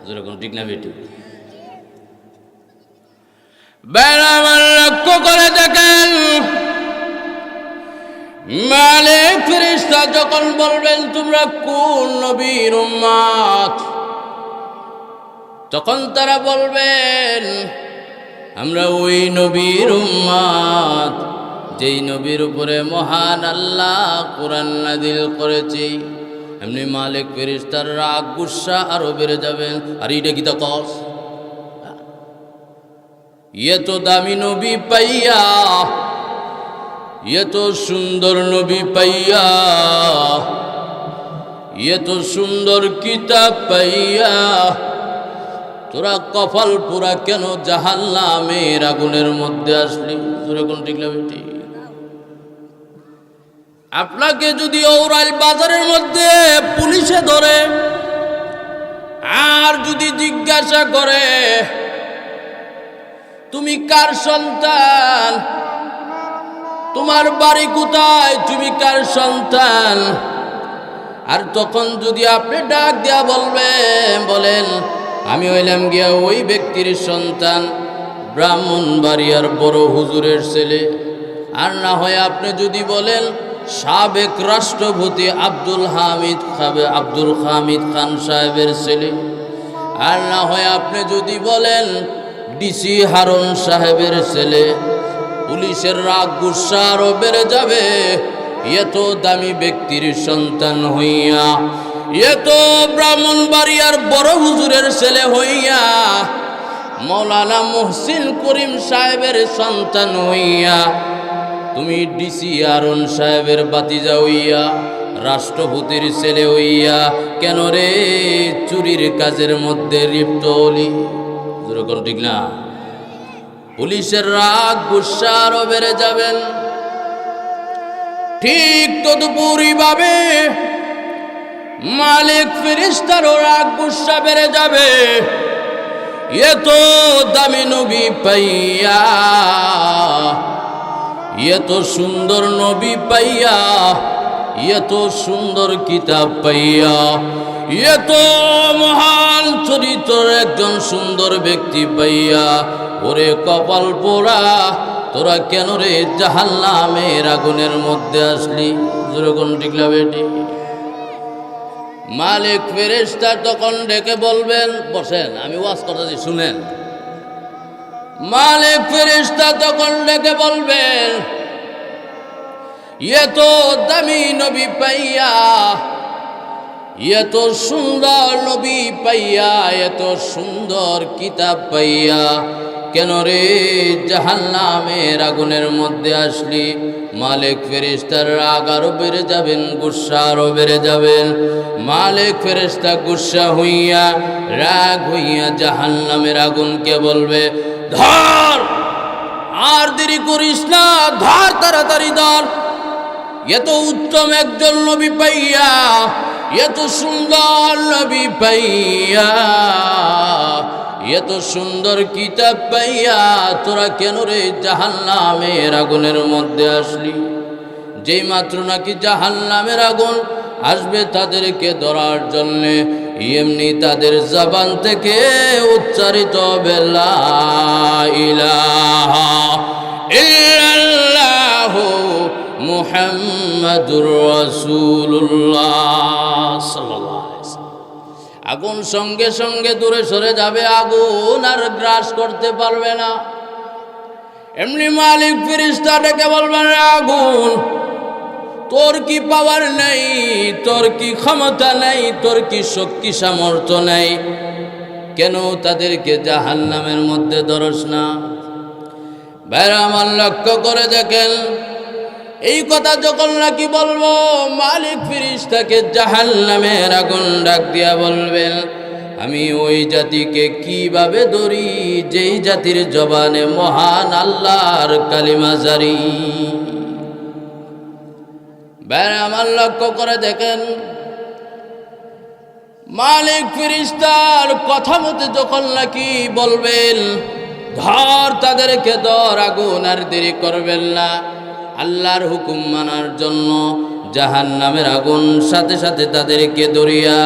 যেরকম ঠিক না বেটি? লক্ষ্য করে দেখেন, মালিক ফেরেশতা যখন বলবেন তোমরা কোন নবীর উম্মত, তখন তারা বলবেন আমরা ওই নবীর উম্মত যেই নবীর উপরে মহান আল্লাহ কোরআন নাযিল করেছে। এমনি মালিক ফেরেশতার রাগ গুসা আরো বেড়ে যাবেন। আর এইটা কি তা কস, ये तो दामी नबी पाइया, ये तो सुंदर नबी पाइया, ये तो सुंदर किताब पाइया, তোরা কপাল পুরা কেন জাহান্নামের আগুনের মধ্যে আসলি? যেরকম ঠিক না বেটি? আপনাকে যদি ঔরাইল বাজারের মধ্যে পুলিশে ধরে আর যদি জিজ্ঞাসা করে তুমি কার সন্তান, তোমার বাড়ি কোথায়, তুমি কার সন্তান, আর তখন যদি আপনি ডাক দিয়া বলেন আমি হইলাম গিয়া ওই ব্যক্তির সন্তান, ব্রাহ্মণবাড়িয়ার বড় হুজুরের ছেলে, আর না হয় আপনি যদি বলেন সাবেক রাষ্ট্রপতি আব্দুল হামিদ খান সাহেবের ছেলে, আর না হয় আপনি যদি বলেন ডিসি হারুন সাহেবের ছেলে, পুলিশের রাগ গুসা আরো বেড়ে যাবে। এত দামি ব্যক্তির সন্তান হইয়া, এত ব্রাহ্মণবাড়িয়ার বড় হুজুরের ছেলে হইয়া, মৌলানা মুহসিন করিম সাহেবের সন্তান হইয়া, তুমি ডিসি হারুন সাহেবের বাতিজা হইয়া, রাষ্ট্রপতির ছেলে হইয়া কেন রে চুরির কাজের মধ্যে লিপ্ত হলি? যেরকম ঠিক না? পুলিশের রাগ গুসা আরো বেড়ে যাবেন। ঠিক তদুপরি ভাবে মালিক ফেরেশতারও রাগ গুসা বেড়ে যাবে। এত দামি নবী পাইয়া, এত সুন্দর নবী পাইয়া, এত সুন্দর কিতাব পাইয়া, এত মহান চরিত্রের একজন সুন্দর ব্যক্তি পাইয়া, ওরে কপাল পোড়া, তোরা কেন রে জাহান্নামের আগুনের মধ্যে আসলি? যেরকম টিকলা বেটি? মালিক ফেরেশতা তখন ডেকে বলবেন, বসেন আমি ওয়াজ করতেছি শুনেন। মালিক ফেরেশতা তখন ডেকে বলবেন এত দামি নবী পাইয়া, এত সুন্দর নবী পাইয়া, এত সুন্দর কিতাব পাইয়া কেন রে জাহান্নামের আগুনের মধ্যে আসলি? মালিক ফেরেশতার রাগ আরো বেড়ে যাবেন, গুসা আরো বেড়ে যাবেন। মালিক ফেরেশতা গুসা হইয়া, রাগ হইয়া জাহান্নামের আগুনকে বলবে ধর, আর দেরি করিস না, ধর, তাড়াতাড়ি ধর। এত উত্তম একজন নবী পাইয়া, এত সুন্দর নবী পাইয়া, এত সুন্দর কিতাব পাইয়া তোরা কেন রে জাহান্নামের আগুনের মধ্যে আসলি? যেই মাত্র নাকি জাহান্নামের আগুন আসবে তাদেরকে ধরার জন্যে, এমনি তাদের জবান থেকে উচ্চারিত হবে লা ইলাহা ইল্লাল্লাহু মুহাম্মাদুর রাসূলুল্লাহ সাল্লাল্লাহু আলাইহি ওয়াসাল্লাম। আগুন সঙ্গে সঙ্গে দূরে সরে যাবে, আগুন আর গ্রাস করতে পারবে না। এমনি মালিক ফেরেশতা ডেকে বলবেন, আগুন তোর কি পাওয়ার নেই, তোর কি ক্ষমতা নেই, তোর কি শক্তি সামর্থ্য নেই, কেন তাদেরকে জাহান্নামের মধ্যে ধরস না? ভাইরা আমার, লক্ষ্য করে দেখেন, এই কথা যখন নাকি বলবো, মালিক ফেরেশতাকে জাহান্নামের আগুন ডাক দিয়া বলবেন, আমি ওই জাতিকে কিভাবে ধরি যেই জাতির জবানে মহান আল্লাহর কালিমা জারি। ভাইরা আমার, লক্ষ্য করে দেখেন, মালিক ফেরেশতার কথা মতো যখন নাকি বলবেন, ধর তাদেরকে ধর, আগুন আর দেরি করবেন না। আল্লাহর হুকুম মানার জন্য জাহান্নামের আগুন সাথে সাথে তাদেরকে ধরিয়া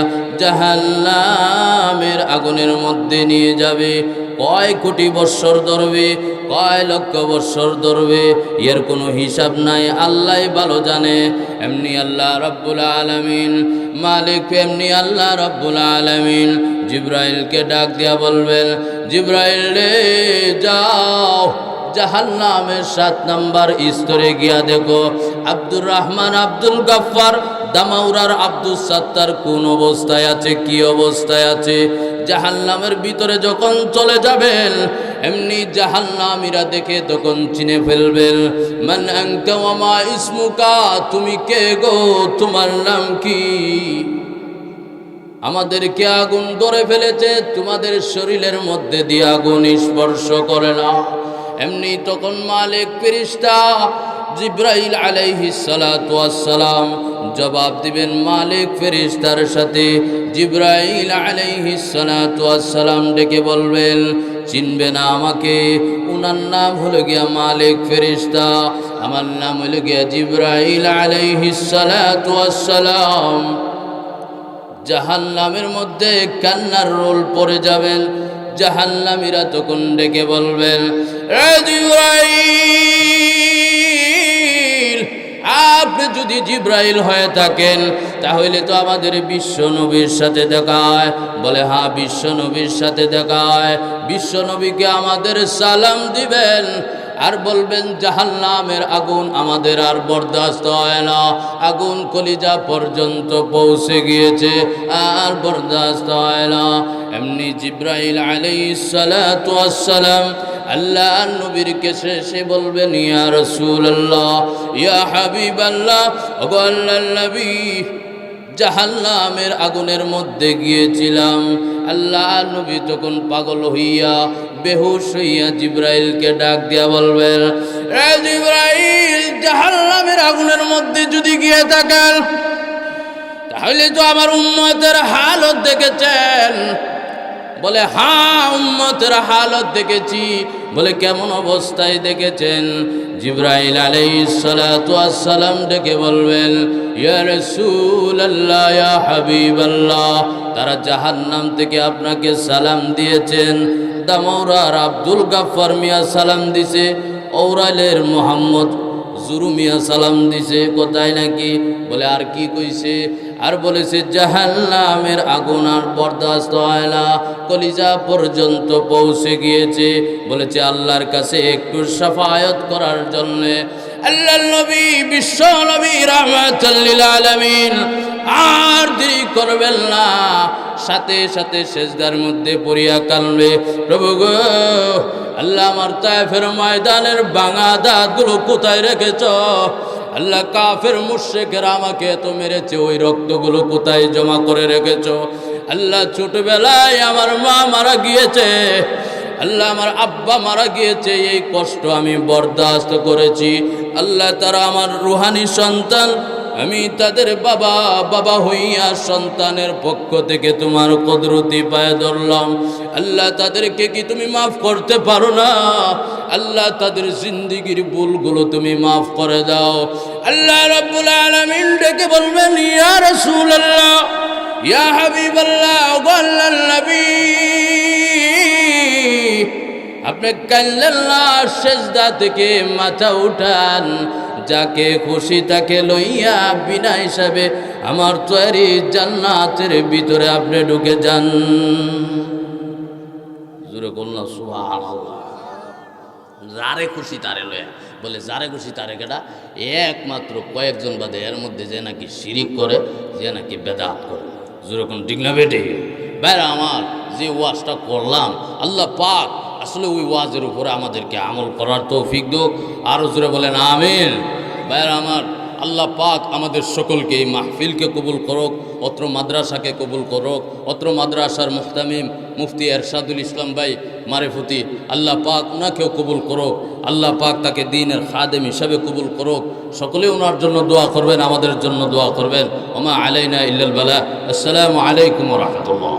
জাহান্নামের আগুনের মধ্যে নিয়ে যাবে। কয় কোটি বৎসর ধরবে, কয় লক্ষ বৎসর ধরবে, এর কোনো হিসাব নাই, আল্লাহ ভালো জানে। এমনি আল্লাহ রাব্বুল আলামিন মালিক, এমনি আল্লাহ রাব্বুল আলামিন জিবরাইলকে ডাক দিয়া বলবেন, জিবরাইল রে যাও, জাহান্নামের 7 নম্বর স্তরে গিয়া দেখো আব্দুর রহমান, আব্দুল গাফফার, দামাউরার আব্দুল সাত্তার কোন অবস্থায় আছে, কি অবস্থায় আছে। জাহান্নামের ভিতরে যখন চলে যাবেন, এমনি জাহান্নামীরা দেখে তখন চিনে ফেলবেন, মান আনতা ওয়া মা ইসমুকা, তুমি কে গো, তোমার নাম কি? আমাদেরকে আগুন ধরে ফেলেছে, তোমাদের শরীরের মধ্যে দিয়ে আগুন স্পর্শ করে না। এমনি তখন মালিক ফেরেশতা জিবরাইল আলাইহিস সালাতু ওয়াস সালাম জবাব দিবেন মালিক ফেরেশতার সাথে। জিবরাইল আলাইহিস সালাতু ওয়াস সালাম ডেকে বলবেন, চিনবে না আমাকে? উনার নাম হলো গিয়া মালিক ফেরেশতা, আমার নাম হলো গিয়া জিবরাইল আলাইহিস সালাতু ওয়াস সালাম। জাহান্নামের মধ্যে কান্নার রোল পড়ে যাবেন। জাহান্নামীরা তখন ডেকে বলবেন, এ জিবরাইল, আপনি যদি জিবরাইল হয়ে থাকেন তাহলে তো আমাদের বিশ্ব নবীর সাথে দেখা হয়। বলে, হ্যাঁ, বিশ্ব নবীর সাথে দেখা হয়। বিশ্ব নবীকে আমাদের সালাম দিবেন আর বলবেন, জাহান্নামের আগুন আমাদের আর বরদাস্ত হয় না, আগুন কলিজা পর্যন্ত পৌঁছে গিয়েছে, আর বরদাস্ত হয় না। এমনি জিবরাইল আলাইহিস সালাতু ওয়াস সালাম আল্লাহ নবীর কাছে সে বলবেন, ইয়া রাসূলুল্লাহ, ইয়া হাবিবাল্লাহ, ওগো আল্লাহর নবী, জাহান্নামের আগুনের মধ্যে গিয়েছিলাম। আল্লাহ নবী তখন পাগল হইয়া বেহুশ হইয়া জিবরাইলকে ডাক দিয়া বলবেন, এ জিবরাইল, জাহান্নামের আগুনের মধ্যে যদি গিয়ে থাকেন তাহলে তো আমার উম্মতের হালত দেখেছেন। বলে, হ্যাঁ, উম্মতের হালত দেখেছি। বলে, কেমন অবস্থায় দেখেছেন? জিবরাইল আলাইহিস সালাতু ওয়াস সালাম ডেকে বলবেন, ইয়া রাসূলুল্লাহ, ইয়া হাবিবাল্লাহ, তারা জাহান্নাম থেকে আপনাকে সালাম দিয়েছেন। দামাউরার আব্দুল গাফফার মিয়া সালাম দিছে, ঔরালের মোহাম্মদ জুরু মিয়া সালাম দিছে। কোথায় নাকি? বলে, আর কি কইছে? আর বলেছে, জাহান্নামের আগুন আর বরদাস্ত হয় না, কলিজা পর্যন্ত পৌঁছে গিয়েছে। বলেছে, আল্লাহর কাছে একটু শাফায়াত করার জন্য। আল্লাহর নবী, বিশ্ব নবী রাহমাতুল লিল আলামিন আর দেরি করবেন না, সাথে সাথে সেজদার মধ্যে পড়িয়া কাঁদবে, প্রভু গো, আল্লাহ, আমার তায়েফের ময়দানের ভাঙা দাঁতগুলো কোথায় রেখেছ? আল্লাহ, কাফের মুশরিকরা আমাকে এত মেরেছে, ওই রক্তগুলো কোথায় জমা করে রেখেছ? আল্লাহ, ছোটবেলায় আমার মা মারা গিয়েছে, আল্লাহ, আমার আব্বা মারা গিয়েছে, এই কষ্ট আমি বরদাস্ত করেছি। আল্লাহ, তারা আমার রুহানি সন্তান, আমি তাদের বাবা হইয়া সন্তানের পক্ষ থেকে তোমার কুদরতি পায়ে ধরলাম। আল্লাহ, তাদেরকে কি তুমি মাফ করতে পারো না? আল্লাহ, তাদের জিন্দেগির ভুলগুলো তুমি মাফ করে দাও। আল্লাহ রাব্বুল আলামিন ডেকে বলবেন, ইয়া রাসূলুল্লাহ, ইয়া হাবিবাল্লাহ, ওগো আল্লাহর নবী, আপনি কাল্লাল্লাহ, সেজদা থেকে মাথা উঠান, যাকে খুশি তাকে লইয়া বিনা হিসাবে আমার তৈরি জান্নাতের ভিতরে আপনি ঢুকে যান। জোরে বললাম সুবহানাল্লাহ। যারে খুশি তারে লয়া, বলে যারে খুশি তারে কেটা? একমাত্র কয়েকজন বাদে, এর মধ্যে যে নাকি শিরিক করে, যে নাকি বেদাত করে। যেরকম ঠিক না বেটে? বাইরে আমার যে ওয়াজটা করলাম, আল্লাহ পাক আসলে ওই ওয়াজের উপরে আমাদেরকে আমল করার তৌফিক দিক। আরও জোরে বলেন আমিন। বাইরে আমার আল্লাহ পাক আমাদের সকলকে এই মাহফিলকে কবুল করুক, অত্র মাদ্রাসাকে কবুল করুক, অত্র মাদ্রাসার মুহতামিম মুফতি এরশাদুল ইসলাম ভাই মারিফতি, আল্লাহ পাক ওনাকেও কবুল করুক। আল্লাহ পাক তাকে দ্বীনের খাদেম হিসাবে কবুল করুক। সকলে ওনার জন্য দোয়া করবেন, আমাদের জন্য দোয়া করবেন। ওমা আলাইনা ইল্লাল বালাগ। আসসালামু আলাইকুম ওয়া রাহমাতুল্লাহ।